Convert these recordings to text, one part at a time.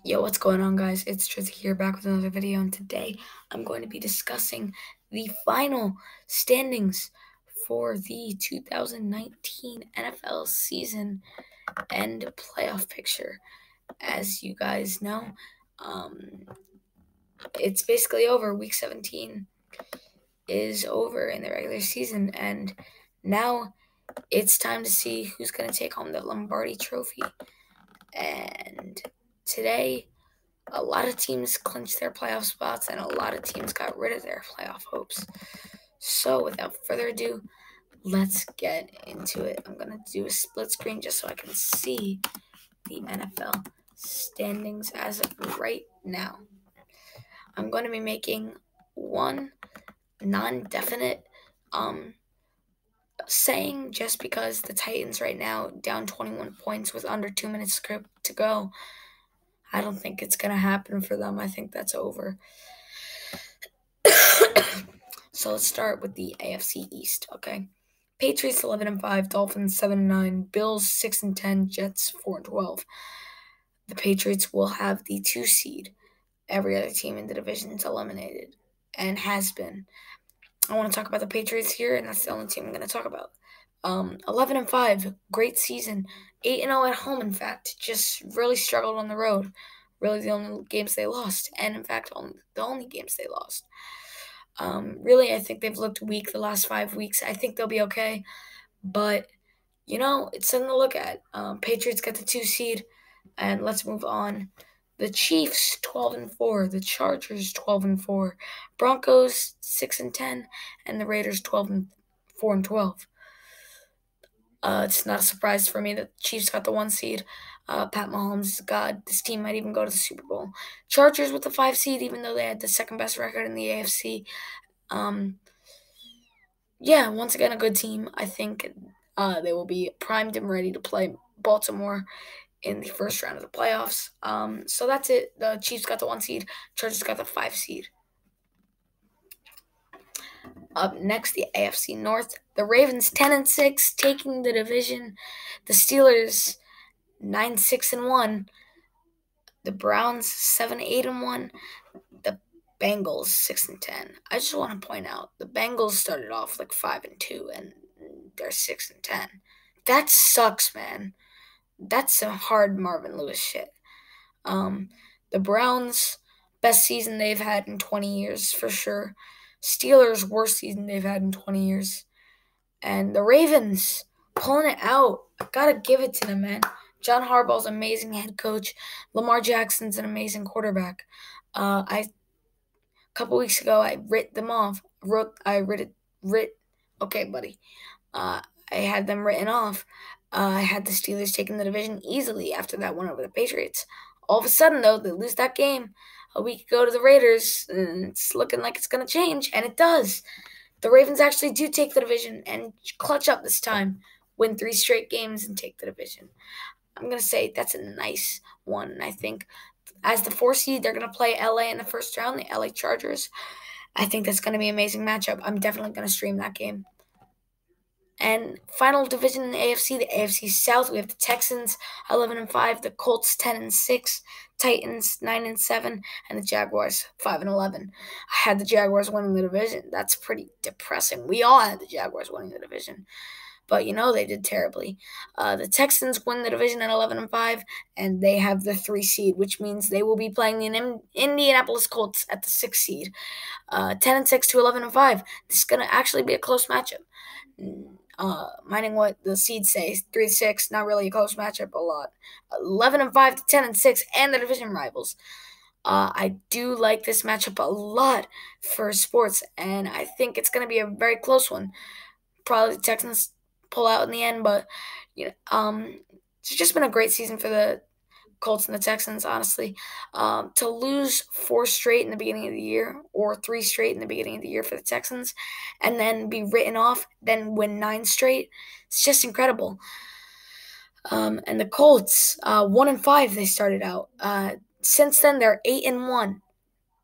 Yo, what's going on, guys? It's Trizzy here, back with another video, and today I'm going to be discussing the final standings for the 2019 NFL season and playoff picture. As you guys know, um, it's basically over. Week 17 is over in the regular season, and now it's time to see who's going to take home the Lombardi Trophy. And today, a lot of teams clinched their playoff spots, and a lot of teams got rid of their playoff hopes. So, without further ado, let's get into it. I'm going to do a split screen just so I can see the NFL standings as of right now. I'm going to be making one non-definite saying just because the Titans right now down 21 points with under 2 minutes to go. I don't think it's going to happen for them. I think that's over. So let's start with the AFC East, okay? Patriots 11-5, Dolphins 7-9, Bills 6-10, Jets 4-12. The Patriots will have the 2 seed. Every other team in the division is eliminated and has been. I want to talk about the Patriots here, and that's the only team I'm going to talk about. 11-5, great season. 8-0 at home, in fact. Just really struggled on the road. Really the only games they lost, and in fact, the only games they lost. Really, I think they've looked weak the last 5 weeks. I think they'll be okay, but it's something to look at. Patriots got the 2 seed, and let's move on. The Chiefs 12-4, the Chargers 12-4, Broncos 6-10, and the Raiders 4-12. It's not a surprise for me that the Chiefs got the 1 seed. Pat Mahomes, God, this team might even go to the Super Bowl. Chargers with the 5 seed, even though they had the second best record in the AFC. Yeah, once again, a good team. I think they will be primed and ready to play Baltimore in the first round of the playoffs. So that's it. The Chiefs got the 1 seed. Chargers got the 5 seed. Up next, the AFC North. The Ravens 10-6, taking the division. The Steelers 9-6-1. The Browns 7-8-1. The Bengals 6-10. I just want to point out the Bengals started off like 5-2, and they're 6-10. That sucks, man. That's some hard Marvin Lewis shit. The Browns, best season they've had in 20 years for sure. Steelers, worst season they've had in 20 years. And the Ravens, pulling it out. I gotta give it to them, man. John Harbaugh's amazing head coach. Lamar Jackson's an amazing quarterback. A couple weeks ago, I writ them off. Okay, buddy. I had them written off. I had the Steelers taking the division easily after that one over the Patriots. All of a sudden, though, they lose that game a week ago to the Raiders, and it's looking like it's going to change, and it does. The Ravens actually do take the division and clutch up this time, win 3 straight games, and take the division. I'm going to say that's a nice one, and I think as the 4 seed, they're going to play LA in the first round, the LA Chargers. I think that's going to be an amazing matchup. I'm definitely going to stream that game. And final division in the AFC South, we have the Texans 11-5, the Colts 10-6, Titans 9-7, and the Jaguars 5-11. I had the Jaguars winning the division. That's pretty depressing. We all had the Jaguars winning the division, but they did terribly. The Texans win the division at 11-5, and they have the 3 seed, which means they will be playing the Indianapolis Colts at the 6 seed. 10-6 to 11-5. This is gonna actually be a close matchup. Minding what the seeds say, 3-6, not really a close matchup a lot. 11-5 to 10-6, and the division rivals. I do like this matchup a lot for sports, and I think it's going to be a very close one. Probably the Texans pull out in the end, but it's just been a great season for the Colts and the Texans, honestly. To lose 4 straight in the beginning of the year, or 3 straight in the beginning of the year for the Texans, and then be written off, then win 9 straight, it's just incredible. And the Colts, 1-5 they started out. Since then, they're 8-1.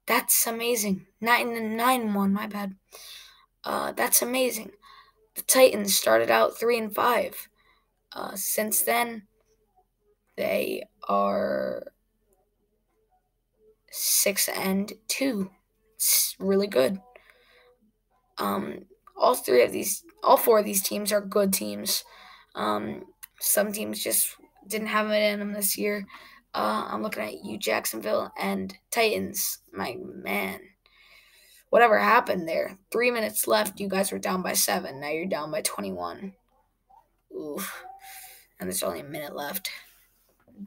That's amazing. 9-1, my bad. That's amazing. The Titans started out 3-5. Since then, they are 6-2. It's really good. All four of these teams are good teams. Some teams just didn't have it in them this year. I'm looking at you, Jacksonville and Titans. My man, whatever happened there? 3 minutes left. You guys were down by 7. Now you're down by 21. Oof. And there's only a minute left.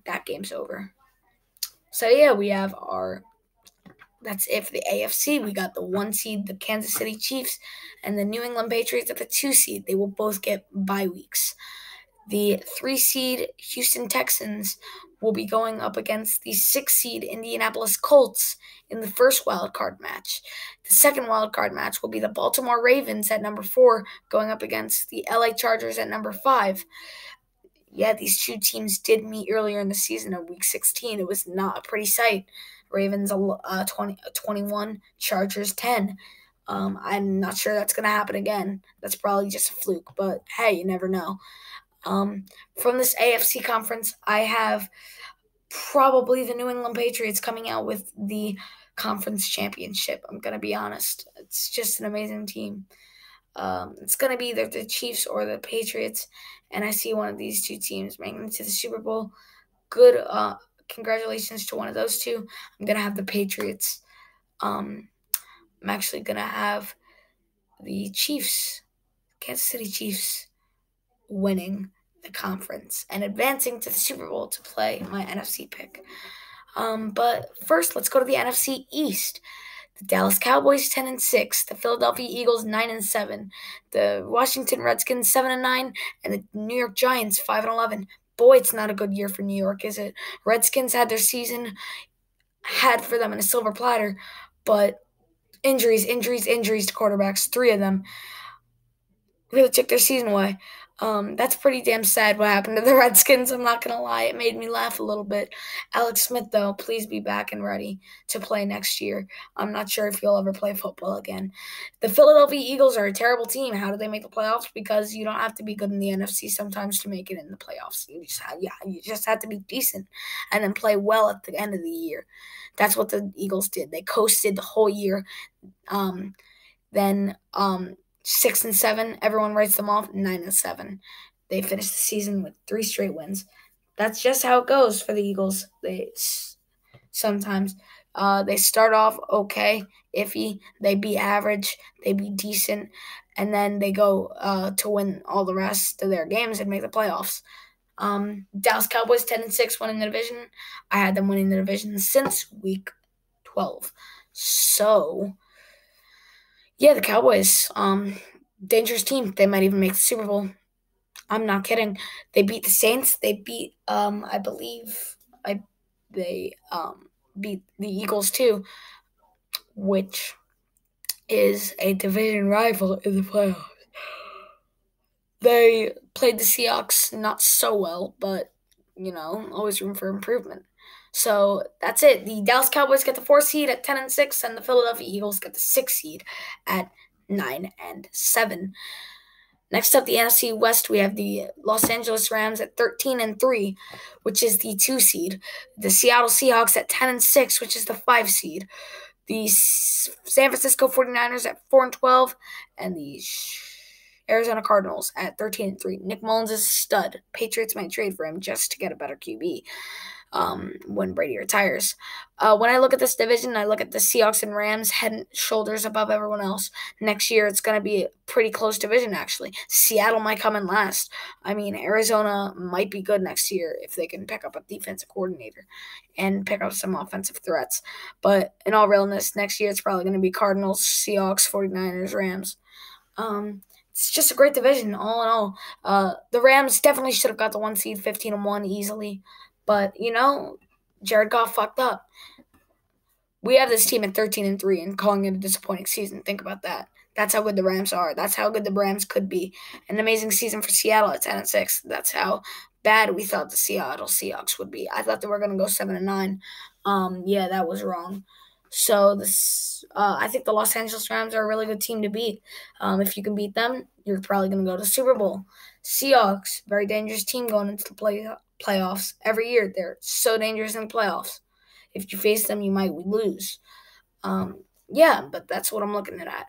That game's over. So yeah, we have our. That's it for the AFC. We got the 1 seed, the Kansas City Chiefs, and the New England Patriots at the 2 seed. They will both get bye weeks. The 3 seed Houston Texans will be going up against the 6 seed Indianapolis Colts in the first wild card match. The second wild card match will be the Baltimore Ravens at number 4 going up against the LA Chargers at number 5. Yeah, these two teams did meet earlier in the season in Week 16. It was not a pretty sight. Ravens 21, Chargers 10. I'm not sure that's going to happen again. That's probably just a fluke, but hey, you never know. From this AFC conference, I have probably the New England Patriots coming out with the conference championship. I'm going to be honest. It's just an amazing team. It's going to be either the Chiefs or the Patriots, and I see one of these two teams making it to the Super Bowl. Good. Congratulations to one of those two. I'm going to have the Patriots. I'm actually going to have the Chiefs, Kansas City Chiefs, winning the conference and advancing to the Super Bowl to play my NFC pick. But first, let's go to the NFC East. The Dallas Cowboys 10-6, the Philadelphia Eagles 9-7, the Washington Redskins 7-9, and the New York Giants 5-11. Boy, it's not a good year for New York, is it? Redskins had their season had for them in a silver platter, but injuries to quarterbacks, 3 of them, really took their season away. That's pretty damn sad what happened to the Redskins. I'm not going to lie. It made me laugh a little bit. Alex Smith, though, please be back and ready to play next year. I'm not sure if he'll ever play football again. The Philadelphia Eagles are a terrible team. How do they make the playoffs? Because you don't have to be good in the NFC sometimes to make it in the playoffs. You just have to be decent and then play well at the end of the year. That's what the Eagles did. They coasted the whole year. Then 6-7, everyone writes them off. 9-7, they finished the season with 3 straight wins. That's just how it goes for the Eagles. They sometimes they start off okay, iffy. They be average. They be decent, and then they go to win all the rest of their games and make the playoffs. Dallas Cowboys 10-6, winning the division. I had them winning the division since week 12. So. Yeah, the Cowboys, dangerous team. They might even make the Super Bowl. I'm not kidding. They beat the Saints. They beat, I believe, they beat the Eagles too, which is a division rival in the playoffs. They played the Seahawks not so well, but always room for improvement. So that's it. The Dallas Cowboys get the 4 seed at 10-6, and the Philadelphia Eagles get the 6 seed at 9-7. Next up, the NFC West, we have the Los Angeles Rams at 13-3, which is the 2 seed. The Seattle Seahawks at 10-6, which is the 5 seed. The San Francisco 49ers at 4-12, and the Arizona Cardinals at 13-3. Nick Mullins is a stud. Patriots might trade for him just to get a better QB. When Brady retires. When I look at this division, I look at the Seahawks and Rams head and shoulders above everyone else. Next year, it's going to be a pretty close division, actually. Seattle might come in last. I mean, Arizona might be good next year if they can pick up a defensive coordinator and pick up some offensive threats. But in all realness, next year, it's probably going to be Cardinals, Seahawks, 49ers, Rams. It's just a great division, all in all. The Rams definitely should have got the 1 seed, 15-1 easily. But, Jared Goff fucked up. We have this team at 13-3 and calling it a disappointing season. Think about that. That's how good the Rams are. That's how good the Rams could be. An amazing season for Seattle at 10-6. That's how bad we thought the Seattle Seahawks would be. I thought they were going to go 7-9. Yeah, that was wrong. So I think the Los Angeles Rams are a really good team to beat. If you can beat them, you're probably going to go to the Super Bowl. Seahawks, very dangerous team going into the playoffs every year. They're so dangerous in the playoffs. If you face them, you might lose. Yeah, but that's what I'm looking at.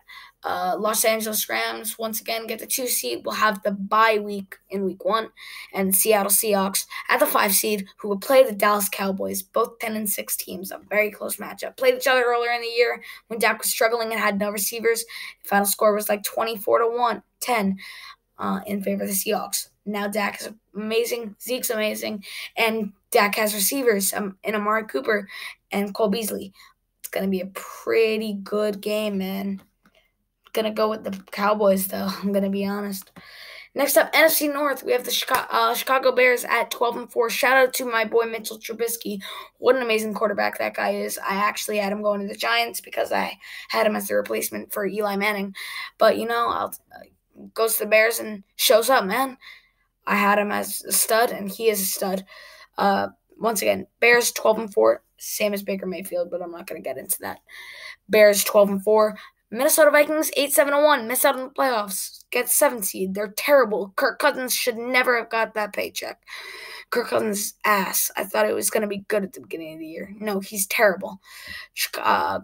Los Angeles Rams once again get the 2 seed. We'll have the bye week in week 1, and Seattle Seahawks at the 5 seed, who will play the Dallas Cowboys. Both 10-6 teams, a very close matchup. Played each other earlier in the year when Dak was struggling and had no receivers. The final score was like 24-10 in favor of the Seahawks. Now Dak is amazing, Zeke's amazing, and Dak has receivers in Amari Cooper and Cole Beasley. It's going to be a pretty good game, man. Going to go with the Cowboys, though. I'm going to be honest. Next up, NFC North, we have the Chicago Bears at 12-4. Shout out to my boy Mitchell Trubisky. What an amazing quarterback that guy is. I actually had him going to the Giants because I had him as the replacement for Eli Manning. But, goes to the Bears and shows up, man. I had him as a stud, and he is a stud. Once again, Bears 12-4. Same as Baker Mayfield, but I'm not going to get into that. Bears 12-4. Minnesota Vikings 8-7-1. Miss out on the playoffs. Get 7th seed. They're terrible. Kirk Cousins should never have got that paycheck. Kirk Cousins' ass. I thought it was going to be good at the beginning of the year. No, he's terrible.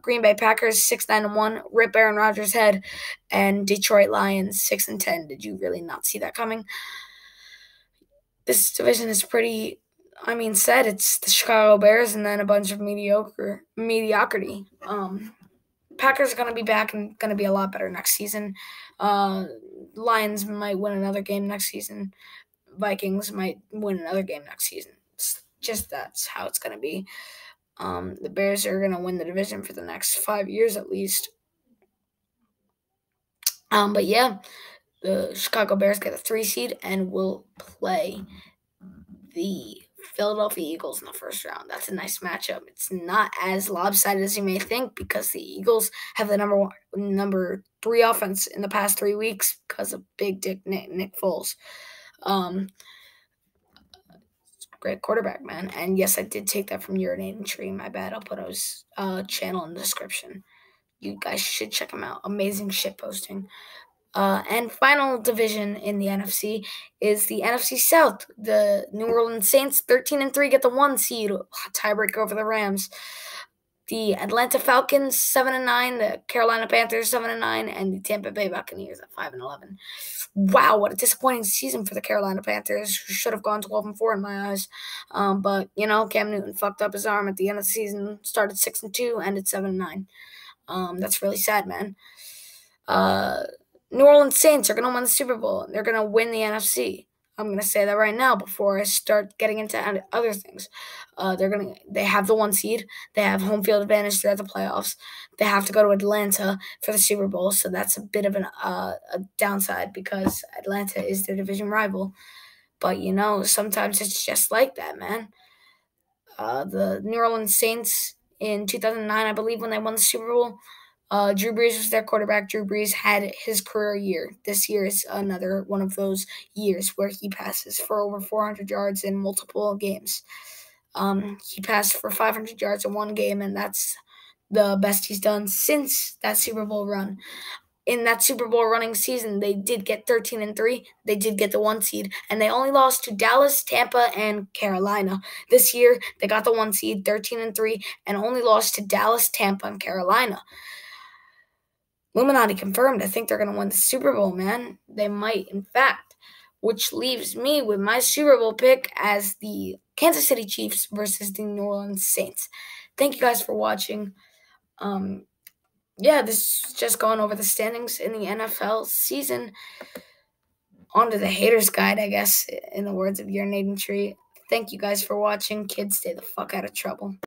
Green Bay Packers 6-9-1. Rip Aaron Rodgers' head. And Detroit Lions 6-10. Did you really not see that coming? This division is pretty... said it's the Chicago Bears and then a bunch of mediocrity. Packers are going to be back and going to be a lot better next season. Lions might win another game next season. Vikings might win another game next season. That's how it's going to be. The Bears are going to win the division for the next 5 years at least. But yeah, the Chicago Bears get a 3 seed and will play the Philadelphia Eagles in the first round. That's a nice matchup. It's not as lopsided as you may think because the Eagles have the number 3 offense in the past 3 weeks because of Big Dick Nick Foles. Great quarterback, man. And yes, I did take that from Urinating Tree. My bad. I'll put his channel in the description. You guys should check him out. Amazing shit posting. And final division in the NFC is the NFC South. The New Orleans Saints, 13-3, get the 1 seed, tiebreaker over the Rams. The Atlanta Falcons, 7-9. The Carolina Panthers, 7-9, and the Tampa Bay Buccaneers at 5-11. Wow, what a disappointing season for the Carolina Panthers, who should have gone 12-4 in my eyes. But Cam Newton fucked up his arm at the end of the season. Started 6-2, ended 7-9. That's really sad, man. New Orleans Saints are going to win the Super Bowl. They're going to win the NFC. I'm going to say that right now before I start getting into other things. They have the 1 seed. They have home field advantage throughout the playoffs. They have to go to Atlanta for the Super Bowl, so that's a bit of a downside because Atlanta is their division rival. But, sometimes it's just like that, man. The New Orleans Saints in 2009, I believe, when they won the Super Bowl, Drew Brees was their quarterback. Drew Brees had his career year. This year is another one of those years where he passes for over 400 yards in multiple games. He passed for 500 yards in 1 game, and that's the best he's done since that Super Bowl run. In that Super Bowl running season, they did get 13-3. They did get the 1 seed, and they only lost to Dallas, Tampa, and Carolina. This year, they got the 1 seed, 13-3, and only lost to Dallas, Tampa, and Carolina. Illuminati confirmed. I think they're going to win the Super Bowl, man. They might, in fact, which leaves me with my Super Bowl pick as the Kansas City Chiefs versus the New Orleans Saints. Thank you guys for watching. This is just going over the standings in the NFL season. On to the haters guide, I guess, in the words of Urinating Tree. Thank you guys for watching. Kids, stay the fuck out of trouble.